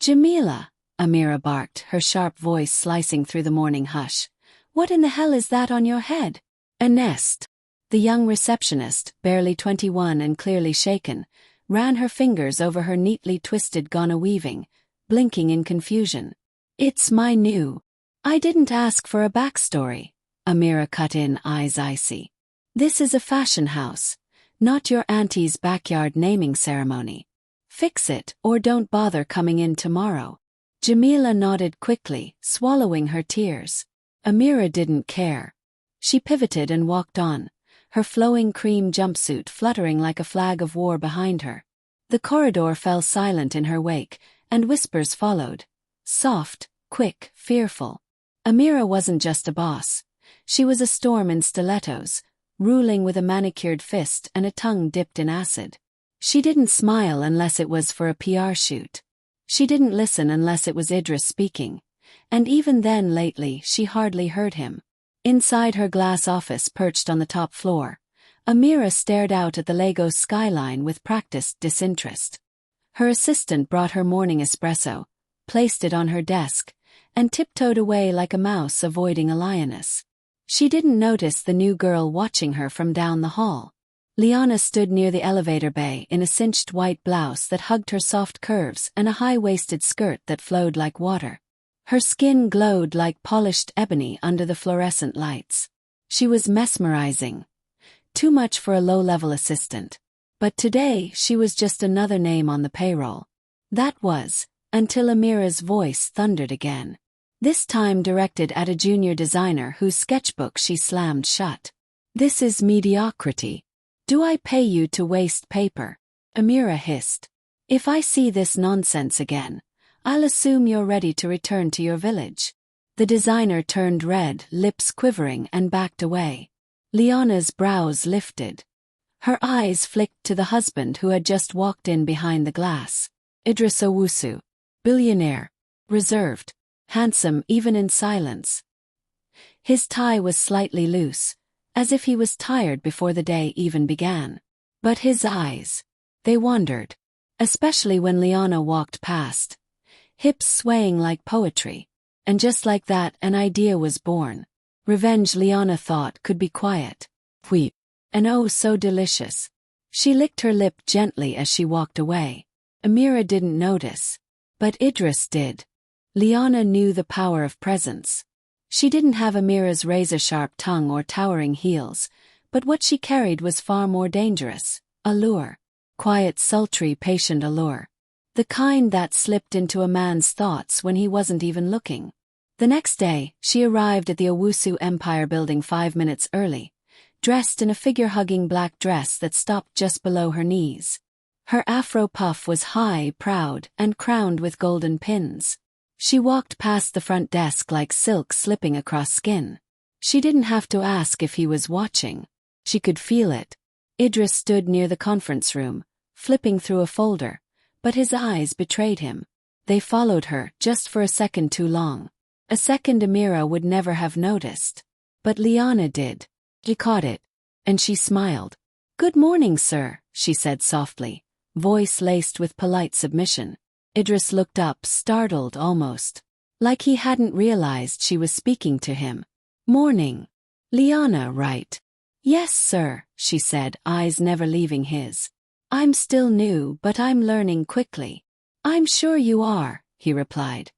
Jamila, Amira barked, her sharp voice slicing through the morning hush. What in the hell is that on your head? A nest. The young receptionist, barely 21 and clearly shaken, ran her fingers over her neatly twisted Ghana weaving, blinking in confusion. It's my new. I didn't ask for a backstory, Amira cut in, eyes icy. This is a fashion house, not your auntie's backyard naming ceremony. Fix it, or don't bother coming in tomorrow. Jamila nodded quickly, swallowing her tears. Amira didn't care. She pivoted and walked on, her flowing cream jumpsuit fluttering like a flag of war behind her. The corridor fell silent in her wake, and whispers followed. Soft, quick, fearful. Amira wasn't just a boss. She was a storm in stilettos, ruling with a manicured fist and a tongue dipped in acid. She didn't smile unless it was for a PR shoot. She didn't listen unless it was Idris speaking. And even then lately she hardly heard him. Inside her glass office perched on the top floor, Amira stared out at the Lagos skyline with practiced disinterest. Her assistant brought her morning espresso, placed it on her desk, and tiptoed away like a mouse avoiding a lioness. She didn't notice the new girl watching her from down the hall. Liana stood near the elevator bay in a cinched white blouse that hugged her soft curves and a high-waisted skirt that flowed like water. Her skin glowed like polished ebony under the fluorescent lights. She was mesmerizing. Too much for a low-level assistant. But today she was just another name on the payroll. That was, until Amira's voice thundered again. This time directed at a junior designer whose sketchbook she slammed shut. This is mediocrity. Do I pay you to waste paper? Amira hissed. If I see this nonsense again, I'll assume you're ready to return to your village. The designer turned red, lips quivering, and backed away. Liana's brows lifted. Her eyes flicked to the husband who had just walked in behind the glass. Idris Owusu. Billionaire. Reserved. Handsome even in silence. His tie was slightly loose, as if he was tired before the day even began. But his eyes, they wandered. Especially when Liana walked past. Hips swaying like poetry. And just like that, an idea was born. Revenge, Liana thought, could be quiet. Weep. And oh so delicious. She licked her lip gently as she walked away. Amira didn't notice. But Idris did. Liana knew the power of presence. She didn't have Amira's razor-sharp tongue or towering heels, but what she carried was far more dangerous. Allure. Quiet, sultry, patient allure. The kind that slipped into a man's thoughts when he wasn't even looking. The next day, she arrived at the Owusu Empire building 5 minutes early, dressed in a figure-hugging black dress that stopped just below her knees. Her afro puff was high, proud, and crowned with golden pins. She walked past the front desk like silk slipping across skin. She didn't have to ask if he was watching. She could feel it. Idris stood near the conference room, flipping through a folder, but his eyes betrayed him. They followed her just for a second too long. A second Amira would never have noticed. But Liana did. She caught it, and she smiled. "Good morning, sir," she said softly, voice laced with polite submission. Idris looked up, startled almost. Like he hadn't realized she was speaking to him. "Morning. Liana, right?" "Yes, sir," she said, eyes never leaving his. "I'm still new, but I'm learning quickly." "I'm sure you are," he replied,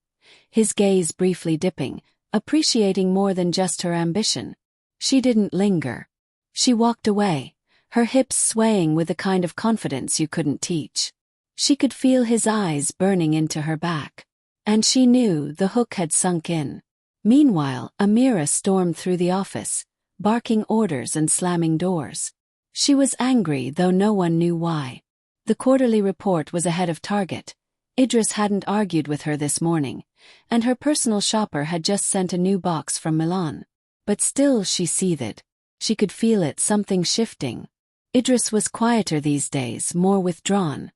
his gaze briefly dipping, appreciating more than just her ambition. She didn't linger. She walked away, her hips swaying with the kind of confidence you couldn't teach. She could feel his eyes burning into her back. And she knew the hook had sunk in. Meanwhile, Amira stormed through the office, barking orders and slamming doors. She was angry, though no one knew why. The quarterly report was ahead of target. Idris hadn't argued with her this morning, and her personal shopper had just sent a new box from Milan. But still she seethed. She could feel it, something shifting. Idris was quieter these days, more withdrawn.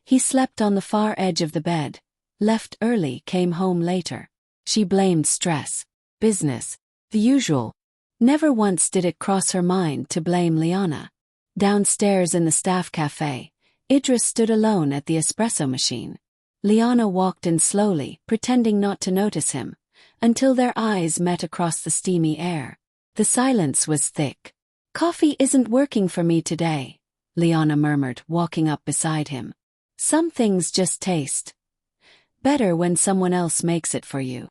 He slept on the far edge of the bed, left early, came home later. She blamed stress, business, the usual. Never once did it cross her mind to blame Liana. Downstairs in the staff cafe, Idris stood alone at the espresso machine. Liana walked in slowly, pretending not to notice him, until their eyes met across the steamy air. The silence was thick. "Coffee isn't working for me today," Liana murmured, walking up beside him. "Some things just taste better when someone else makes it for you."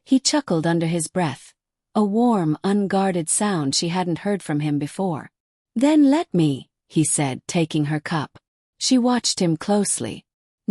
He chuckled under his breath, a warm, unguarded sound she hadn't heard from him before. "Then let me," he said, taking her cup. She watched him closely.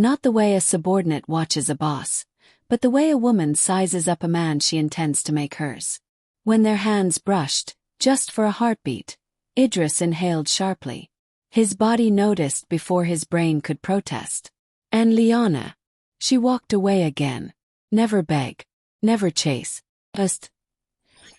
Not the way a subordinate watches a boss, but the way a woman sizes up a man she intends to make hers. When their hands brushed, just for a heartbeat, Idris inhaled sharply. His body noticed before his brain could protest. And Liana. She walked away again. Never beg. Never chase. Just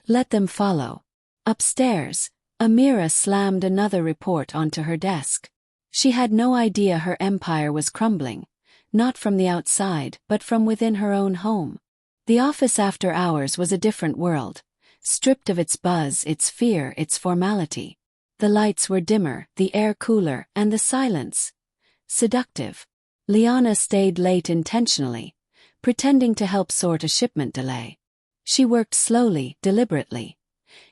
let them follow. Upstairs, Amira slammed another report onto her desk. She had no idea her empire was crumbling, not from the outside but from within her own home. The office after hours was a different world, stripped of its buzz, its fear, its formality. The lights were dimmer, the air cooler, and the silence seductive. Liana stayed late intentionally, pretending to help sort a shipment delay. She worked slowly, deliberately,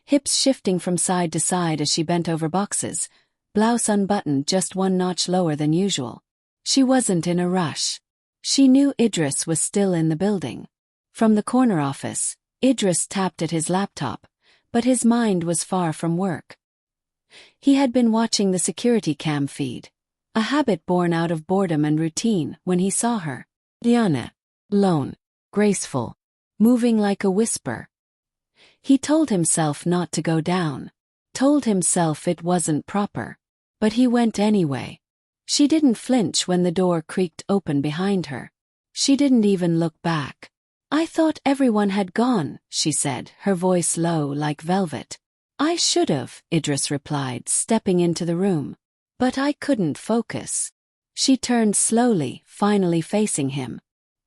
hips shifting from side to side as she bent over boxes, blouse unbuttoned just one notch lower than usual. She wasn't in a rush. She knew Idris was still in the building. From the corner office, Idris tapped at his laptop, but his mind was far from work. He had been watching the security cam feed, a habit born out of boredom and routine, when he saw her. Liana. Lone. Graceful. Moving like a whisper. He told himself not to go down. Told himself it wasn't proper. But he went anyway. She didn't flinch when the door creaked open behind her. She didn't even look back. "I thought everyone had gone," she said, her voice low like velvet. "I should've," Idris replied, stepping into the room. "But I couldn't focus." She turned slowly, finally facing him.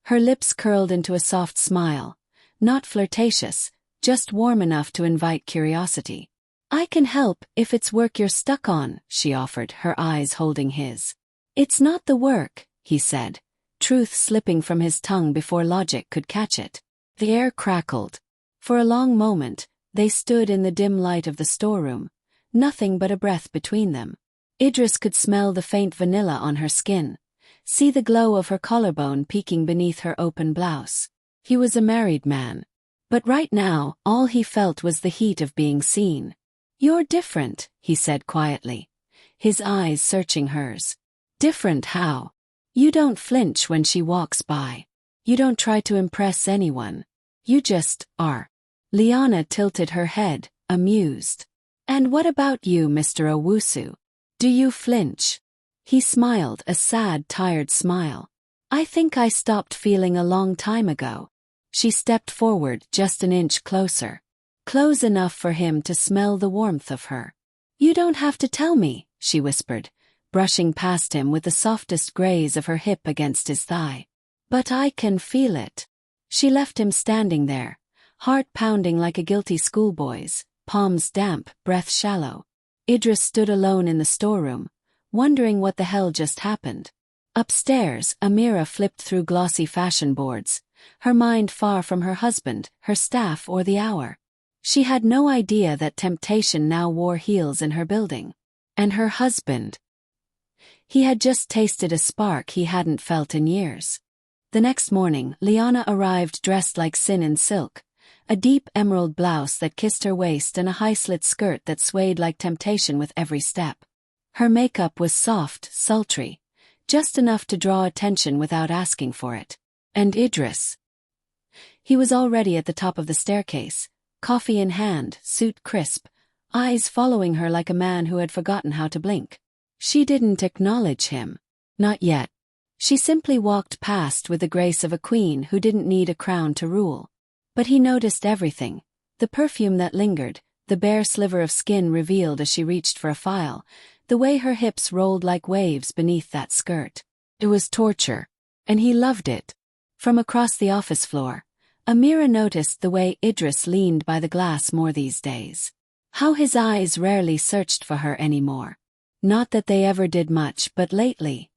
Her lips curled into a soft smile, not flirtatious, just warm enough to invite curiosity. "I can help if it's work you're stuck on," she offered, her eyes holding his. "It's not the work," he said, truth slipping from his tongue before logic could catch it. The air crackled. For a long moment, they stood in the dim light of the storeroom, nothing but a breath between them. Idris could smell the faint vanilla on her skin, see the glow of her collarbone peeking beneath her open blouse. He was a married man. But right now, all he felt was the heat of being seen. "You're different," he said quietly, his eyes searching hers. "Different how?" "You don't flinch when she walks by. You don't try to impress anyone. You just are." Liana tilted her head, amused. "And what about you, Mr. Owusu? Do you flinch?" He smiled, a sad, tired smile. "I think I stopped feeling a long time ago." She stepped forward just an inch closer. Close enough for him to smell the warmth of her. "You don't have to tell me," she whispered, brushing past him with the softest graze of her hip against his thigh. "But I can feel it." She left him standing there, heart pounding like a guilty schoolboy's, palms damp, breath shallow. Idris stood alone in the storeroom, wondering what the hell just happened. Upstairs, Amira flipped through glossy fashion boards, her mind far from her husband, her staff, or the hour. She had no idea that temptation now wore heels in her building. And her husband. He had just tasted a spark he hadn't felt in years. The next morning, Liana arrived dressed like sin in silk, a deep emerald blouse that kissed her waist and a high-slit skirt that swayed like temptation with every step. Her makeup was soft, sultry, just enough to draw attention without asking for it. And Idris. He was already at the top of the staircase, coffee in hand, suit crisp, eyes following her like a man who had forgotten how to blink. She didn't acknowledge him. Not yet. She simply walked past with the grace of a queen who didn't need a crown to rule. But he noticed everything. The perfume that lingered, the bare sliver of skin revealed as she reached for a file, the way her hips rolled like waves beneath that skirt. It was torture. And he loved it. From across the office floor, Amira noticed the way Idris leaned by the glass more these days. How his eyes rarely searched for her anymore. Not that they ever did much, but lately.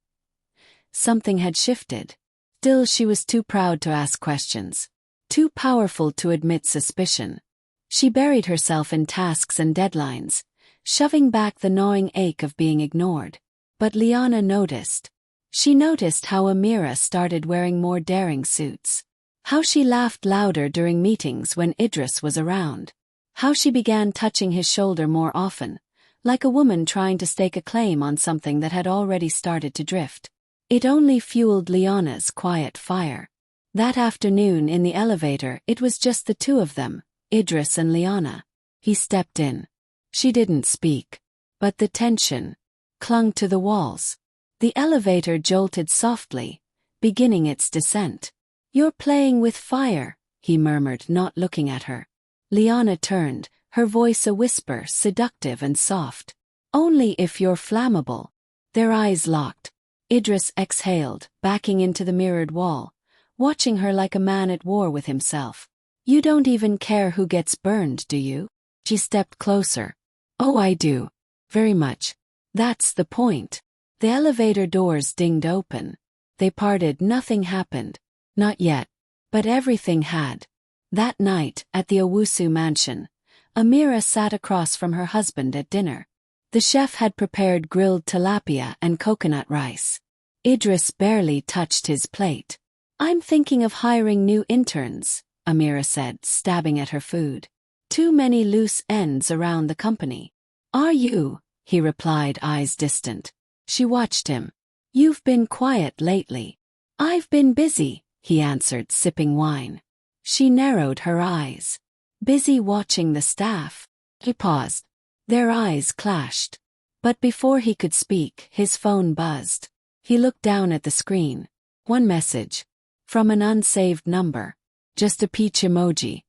something had shifted. Still, she was too proud to ask questions. Too powerful to admit suspicion. She buried herself in tasks and deadlines, shoving back the gnawing ache of being ignored. But Liana noticed. She noticed how Amira started wearing more daring suits. How she laughed louder during meetings when Idris was around. How she began touching his shoulder more often, like a woman trying to stake a claim on something that had already started to drift. It only fueled Liana's quiet fire. That afternoon in the elevator, it was just the two of them, Idris and Liana. He stepped in. She didn't speak. But the tension clung to the walls. The elevator jolted softly, beginning its descent. "You're playing with fire," he murmured, not looking at her. Liana turned, her voice a whisper, seductive and soft. "Only if you're flammable." Their eyes locked. Idris exhaled, backing into the mirrored wall, watching her like a man at war with himself. "You don't even care who gets burned, do you?" She stepped closer. "Oh, I do. Very much. That's the point." The elevator doors dinged open. They parted. Nothing happened. Not yet. But everything had. That night, at the Owusu mansion, Amira sat across from her husband at dinner. The chef had prepared grilled tilapia and coconut rice. Idris barely touched his plate. "I'm thinking of hiring new interns," Amira said, stabbing at her food. "Too many loose ends around the company." "Are you?" he replied, eyes distant. She watched him. "You've been quiet lately." "I've been busy," he answered, sipping wine. She narrowed her eyes. "Busy watching the staff." He paused. Their eyes clashed. But before he could speak, his phone buzzed. He looked down at the screen. One message. From an unsaved number. Just a peach emoji.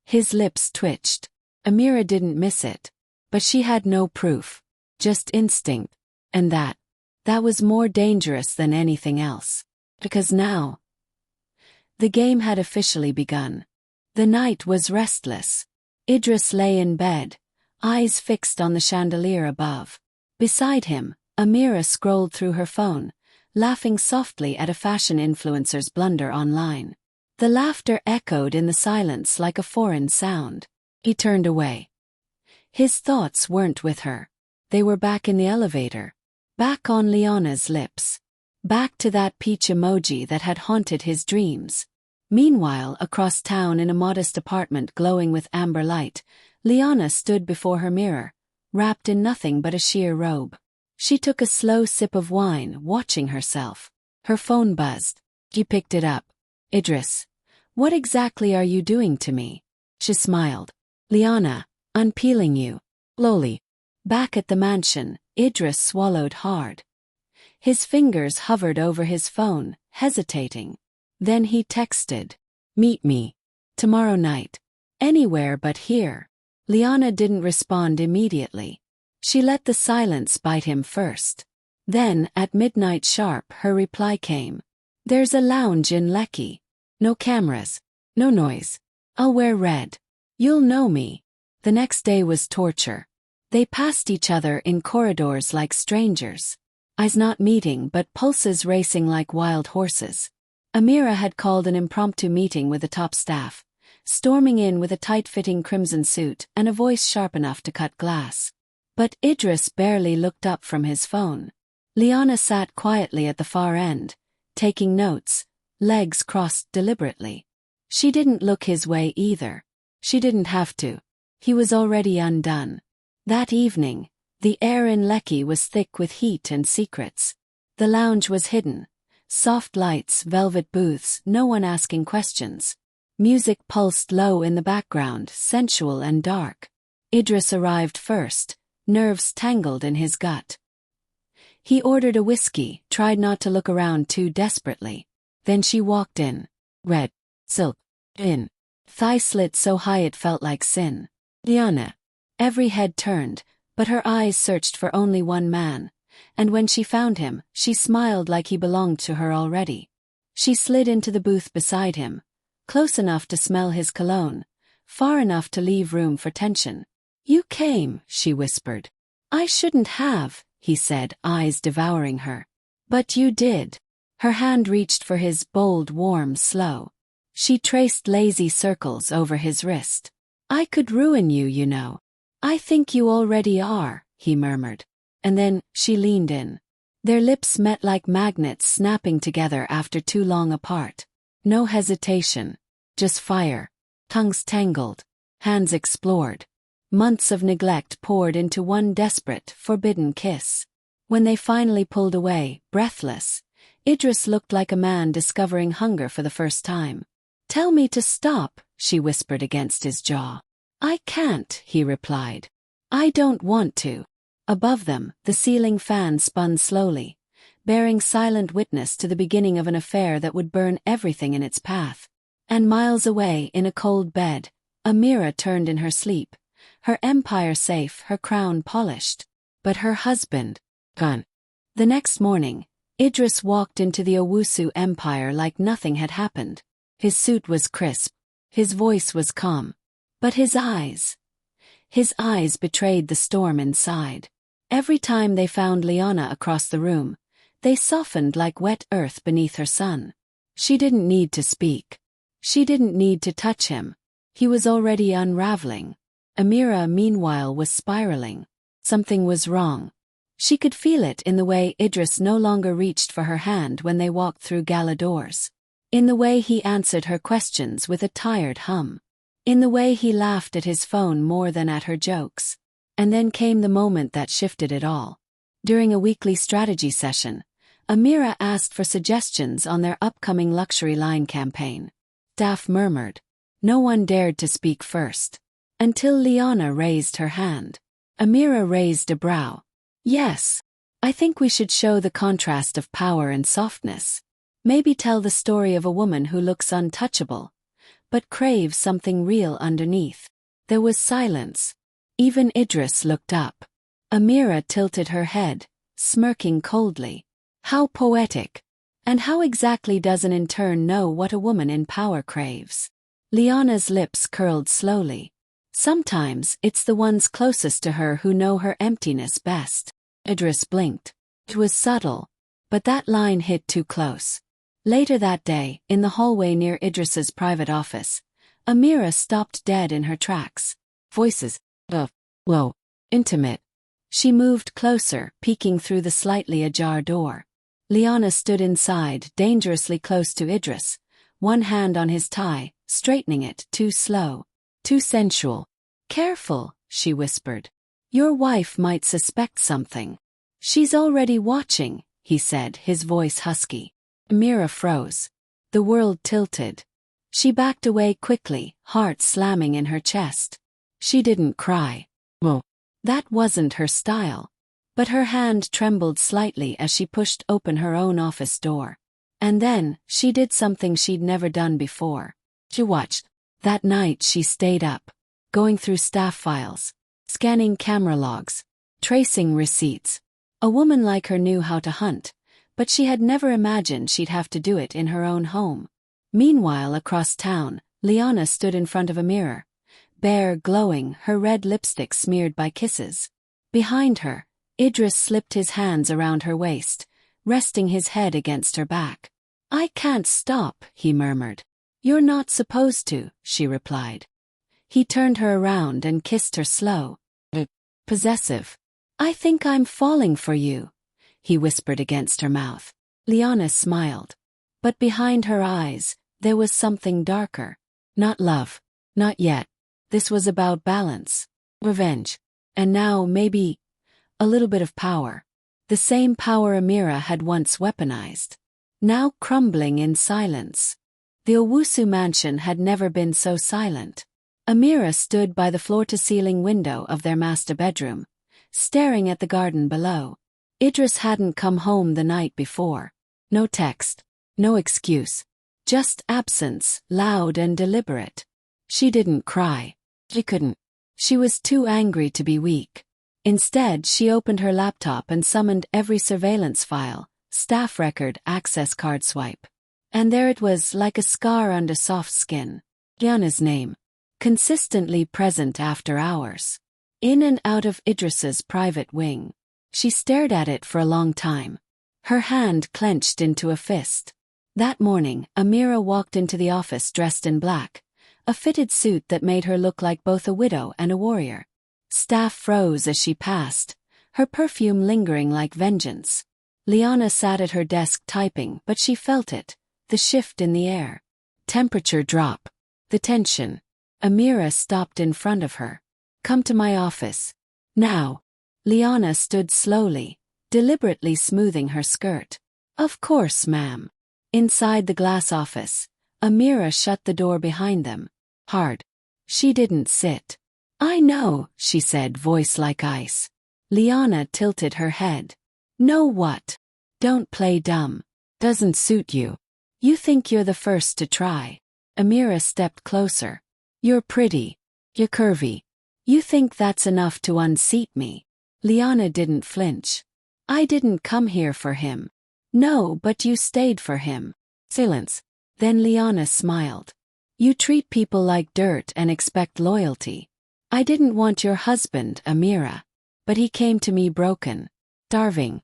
His lips twitched. Amira didn't miss it. But she had no proof. Just instinct. And that was more dangerous than anything else. Because now, the game had officially begun. The night was restless. Idris lay in bed, eyes fixed on the chandelier above. Beside him, Amira scrolled through her phone, laughing softly at a fashion influencer's blunder online. The laughter echoed in the silence like a foreign sound. He turned away. His thoughts weren't with her. They were back in the elevator. Back on Liana's lips. Back to that peach emoji that had haunted his dreams. Meanwhile, across town in a modest apartment glowing with amber light, Liana stood before her mirror, wrapped in nothing but a sheer robe. She took a slow sip of wine, watching herself. Her phone buzzed. She picked it up. "Idris, what exactly are you doing to me?" She smiled. "Liana, unpeeling you." Slowly. Back at the mansion, Idris swallowed hard. His fingers hovered over his phone, hesitating. Then he texted, "Meet me. Tomorrow night. Anywhere but here." Liana didn't respond immediately. She let the silence bite him first. Then, at midnight sharp, her reply came. "There's a lounge in Lekki. No cameras. No noise. I'll wear red. You'll know me." The next day was torture. They passed each other in corridors like strangers. Eyes not meeting but pulses racing like wild horses. Amira had called an impromptu meeting with the top staff, storming in with a tight-fitting crimson suit and a voice sharp enough to cut glass. But Idris barely looked up from his phone. Liana sat quietly at the far end, taking notes, legs crossed deliberately. She didn't look his way either. She didn't have to. He was already undone. That evening, the air in Lekki was thick with heat and secrets. The lounge was hidden. Soft lights, velvet booths, no one asking questions. Music pulsed low in the background, sensual and dark. Idris arrived first, nerves tangled in his gut. He ordered a whiskey, tried not to look around too desperately. Then she walked in. Red, silk, in. Thigh slit so high it felt like sin. Liana. Every head turned, but her eyes searched for only one man. And when she found him, she smiled like he belonged to her already. She slid into the booth beside him, close enough to smell his cologne, far enough to leave room for tension. "You came," she whispered. "I shouldn't have," he said, eyes devouring her. But you did. Her hand reached for his, bold, warm, slow. She traced lazy circles over his wrist. I could ruin you, you know. I think you already are, he murmured. And then, she leaned in. Their lips met like magnets snapping together after too long apart. No hesitation. Just fire. Tongues tangled. Hands explored. Months of neglect poured into one desperate, forbidden kiss. When they finally pulled away, breathless, Idris looked like a man discovering hunger for the first time. Tell me to stop, she whispered against his jaw. I can't, he replied. I don't want to. Above them, the ceiling fan spun slowly, bearing silent witness to the beginning of an affair that would burn everything in its path. And miles away, in a cold bed, Amira turned in her sleep, her empire safe, her crown polished. But her husband, gone. The next morning, Idris walked into the Owusu Empire like nothing had happened. His suit was crisp. His voice was calm. But his eyes betrayed the storm inside. Every time they found Liana across the room, they softened like wet earth beneath her sun. She didn't need to speak. She didn't need to touch him. He was already unraveling. Amira, meanwhile, was spiraling. Something was wrong. She could feel it in the way Idris no longer reached for her hand when they walked through gala doors. In the way he answered her questions with a tired hum. In the way he laughed at his phone more than at her jokes. And then came the moment that shifted it all. During a weekly strategy session, Amira asked for suggestions on their upcoming luxury line campaign. Staff murmured. No one dared to speak first. Until Liana raised her hand. Amira raised a brow. Yes. I think we should show the contrast of power and softness. Maybe tell the story of a woman who looks untouchable, but craves something real underneath. There was silence. Even Idris looked up. Amira tilted her head, smirking coldly. How poetic. And how exactly does an intern know what a woman in power craves? Liana's lips curled slowly. Sometimes it's the ones closest to her who know her emptiness best. Idris blinked. It was subtle, but that line hit too close. Later that day, in the hallway near Idris's private office, Amira stopped dead in her tracks. Voices. Low. Intimate. She moved closer, peeking through the slightly ajar door. Liana stood inside, dangerously close to Idris, one hand on his tie, straightening it, too slow, too sensual. Careful, she whispered. Your wife might suspect something. She's already watching, he said, his voice husky. Amira froze. The world tilted. She backed away quickly, heart slamming in her chest. She didn't cry. Well, that wasn't her style. But her hand trembled slightly as she pushed open her own office door. And then, she did something she'd never done before. She watched. That night she stayed up, going through staff files, scanning camera logs, tracing receipts. A woman like her knew how to hunt, but she had never imagined she'd have to do it in her own home. Meanwhile, across town, Liana stood in front of a mirror, bare, glowing, her red lipstick smeared by kisses. Behind her, Idris slipped his hands around her waist, resting his head against her back. I can't stop, he murmured. You're not supposed to, she replied. He turned her around and kissed her slow. Possessive. I think I'm falling for you, he whispered against her mouth. Liana smiled. But behind her eyes, there was something darker. Not love. Not yet. This was about balance. Revenge. And now, maybe, a little bit of power. The same power Amira had once weaponized. Now crumbling in silence. The Owusu mansion had never been so silent. Amira stood by the floor-to-ceiling window of their master bedroom, staring at the garden below. Idris hadn't come home the night before. No text. No excuse. Just absence, loud and deliberate. She didn't cry. She couldn't. She was too angry to be weak. Instead, she opened her laptop and summoned every surveillance file, staff record, access card swipe. And there it was, like a scar under soft skin. Liana's name. Consistently present after hours. In and out of Idris's private wing. She stared at it for a long time. Her hand clenched into a fist. That morning, Amira walked into the office dressed in black, a fitted suit that made her look like both a widow and a warrior. Staff froze as she passed, her perfume lingering like vengeance. Liana sat at her desk typing, but she felt it, the shift in the air. Temperature drop. The tension. Amira stopped in front of her. "Come to my office. Now." Liana stood slowly, deliberately smoothing her skirt. "Of course, ma'am." Inside the glass office, Amira shut the door behind them. Hard. She didn't sit. "I know," she said, voice like ice. Liana tilted her head. "Know what? Don't play dumb. Doesn't suit you. You think you're the first to try." Amira stepped closer. "You're pretty. You're curvy. You think that's enough to unseat me?" Liana didn't flinch. "I didn't come here for him." "No, but you stayed for him." Silence. Then Liana smiled. "You treat people like dirt and expect loyalty. I didn't want your husband, Amira. But he came to me broken. Starving.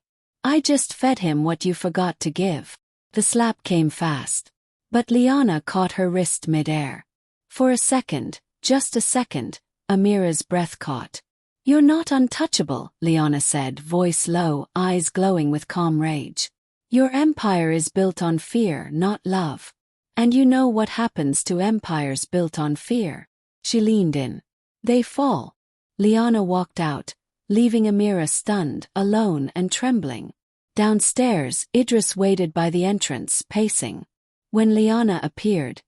I just fed him what you forgot to give." The slap came fast. But Liana caught her wrist mid-air. For a second, just a second, Amira's breath caught. "You're not untouchable," Liana said, voice low, eyes glowing with calm rage. "Your empire is built on fear, not love. And you know what happens to empires built on fear." She leaned in. "They fall." Liana walked out, leaving Amira stunned, alone and trembling. Downstairs, Idris waited by the entrance, pacing. When Liana appeared,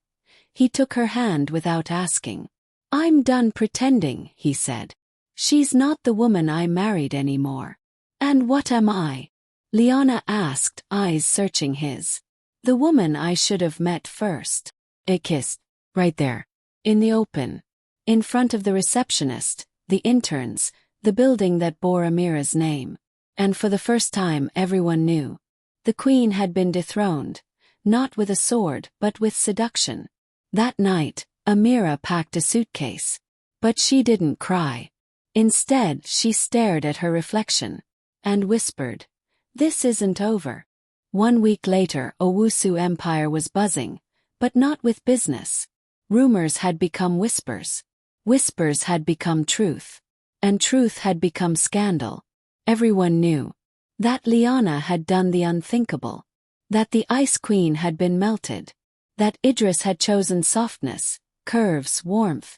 he took her hand without asking. "I'm done pretending," he said. "She's not the woman I married anymore." "And what am I?" Liana asked, eyes searching his. "The woman I should have met first." It kissed. Right there. In the open. In front of the receptionist, the interns, the building that bore Amira's name. And for the first time everyone knew. The queen had been dethroned, not with a sword but with seduction. That night, Amira packed a suitcase. But she didn't cry. Instead, she stared at her reflection. And whispered, "This isn't over." 1 week later, Owusu Empire was buzzing, but not with business. Rumors had become whispers. Whispers had become truth. And truth had become scandal. Everyone knew that Liana had done the unthinkable. That the Ice Queen had been melted. That Idris had chosen softness, curves, warmth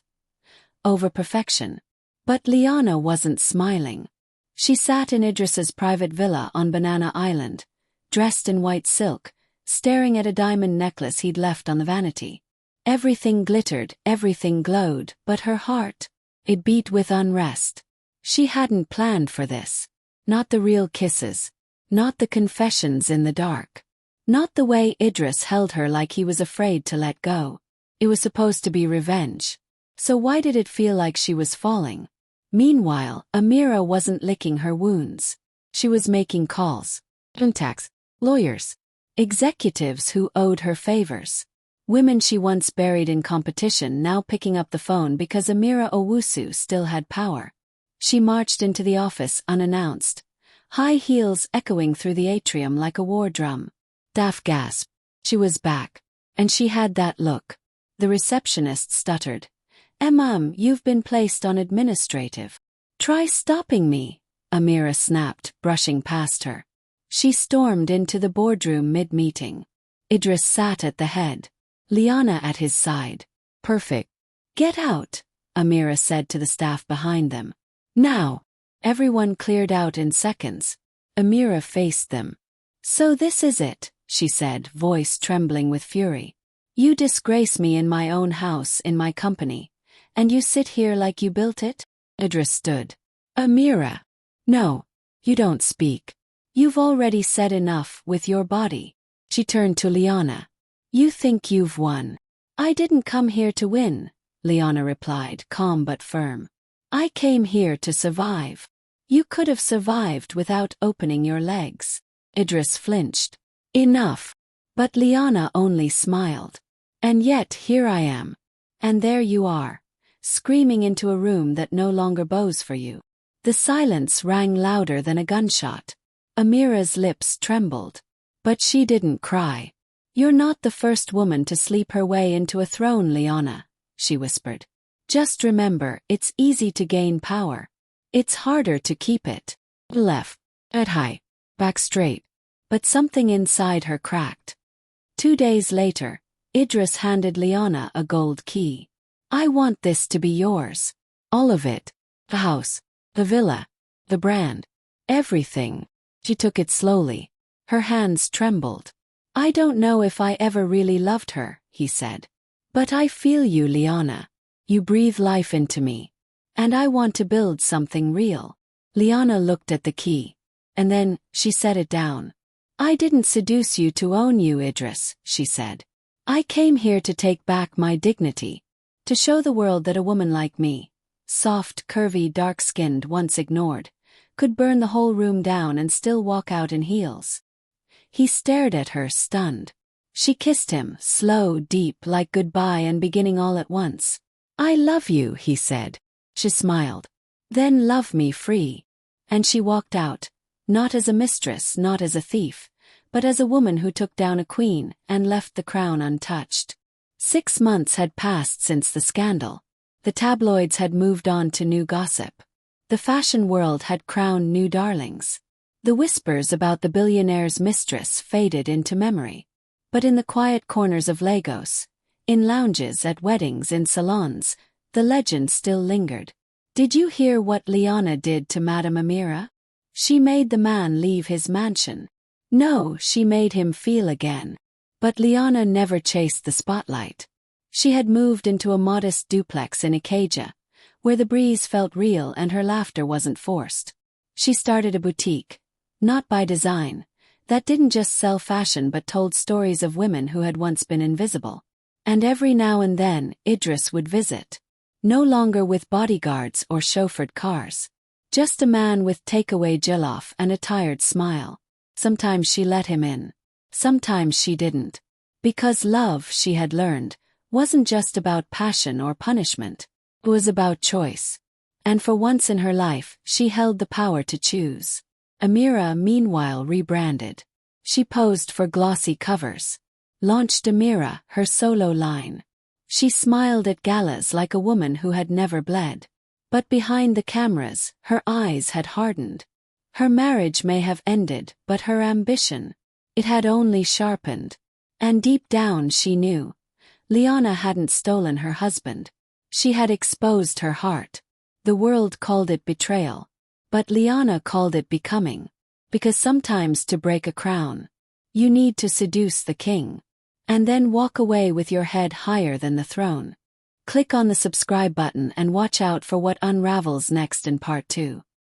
over perfection. But Liana wasn't smiling. She sat in Idris's private villa on Banana Island, dressed in white silk, staring at a diamond necklace he'd left on the vanity. Everything glittered, everything glowed, but her heart, it beat with unrest. She hadn't planned for this. Not the real kisses. Not the confessions in the dark. Not the way Idris held her like he was afraid to let go. It was supposed to be revenge. So why did it feel like she was falling? Meanwhile, Amira wasn't licking her wounds. She was making calls. Contacts, lawyers, executives who owed her favors. Women she once buried in competition now picking up the phone because Amira Owusu still had power. She marched into the office unannounced, high heels echoing through the atrium like a war drum. Staff gasped. She was back. And she had that look. The receptionist stuttered. "Ma'am, you've been placed on administrative." "Try stopping me," Amira snapped, brushing past her. She stormed into the boardroom mid-meeting. Idris sat at the head. Liana at his side. "Perfect. Get out," Amira said to the staff behind them. "Now." Everyone cleared out in seconds. Amira faced them. "So this is it," she said, voice trembling with fury. "You disgrace me in my own house, in my company. And you sit here like you built it?" Idris stood. "Amira. No. You don't speak. You've already said enough with your body." She turned to Liana. "You think you've won." "I didn't come here to win," Liana replied, calm but firm. "I came here to survive." "You could have survived without opening your legs." Idris flinched. "Enough." But Liana only smiled. "And yet here I am. And there you are, screaming into a room that no longer bows for you." The silence rang louder than a gunshot. Amira's lips trembled. But she didn't cry. "You're not the first woman to sleep her way into a throne, Lyanna," she whispered. "Just remember, it's easy to gain power. It's harder to keep it." Left, head high, back straight. But something inside her cracked. 2 days later, Idris handed Lyanna a gold key. "I want this to be yours. All of it. The house, the villa, the brand, everything." She took it slowly. Her hands trembled. "I don't know if I ever really loved her," he said. "But I feel you, Lyanna. You breathe life into me. And I want to build something real." Lyanna looked at the key. And then, she set it down. "I didn't seduce you to own you, Idris," she said. "I came here to take back my dignity. To show the world that a woman like me, soft, curvy, dark-skinned, once ignored, could burn the whole room down and still walk out in heels." He stared at her, stunned. She kissed him, slow, deep, like goodbye and beginning all at once. "I love you," he said. She smiled. "Then love me free." And she walked out, not as a mistress, not as a thief, but as a woman who took down a queen and left the crown untouched. 6 months had passed since the scandal. The tabloids had moved on to new gossip. The fashion world had crowned new darlings. The whispers about the billionaire's mistress faded into memory. But in the quiet corners of Lagos, in lounges, at weddings, in salons, the legend still lingered. "Did you hear what Lyanna did to Madame Amira? She made the man leave his mansion. No, she made him feel again." But Lyanna never chased the spotlight. She had moved into a modest duplex in Ikeja, where the breeze felt real and her laughter wasn't forced. She started a boutique. Not by design. That didn't just sell fashion but told stories of women who had once been invisible. And every now and then, Idris would visit. No longer with bodyguards or chauffeured cars. Just a man with takeaway jollof and a tired smile. Sometimes she let him in. Sometimes she didn't. Because love, she had learned, wasn't just about passion or punishment. It was about choice. And for once in her life, she held the power to choose. Amira, meanwhile, rebranded. She posed for glossy covers. Launched Amira, her solo line. She smiled at galas like a woman who had never bled. But behind the cameras, her eyes had hardened. Her marriage may have ended, but her ambition, it had only sharpened. And deep down she knew. Lyanna hadn't stolen her husband. She had exposed her heart. The world called it betrayal. But Lyanna called it becoming. Because sometimes to break a crown, you need to seduce the king. And then walk away with your head higher than the throne. Click on the subscribe button and watch out for what unravels next in part 2.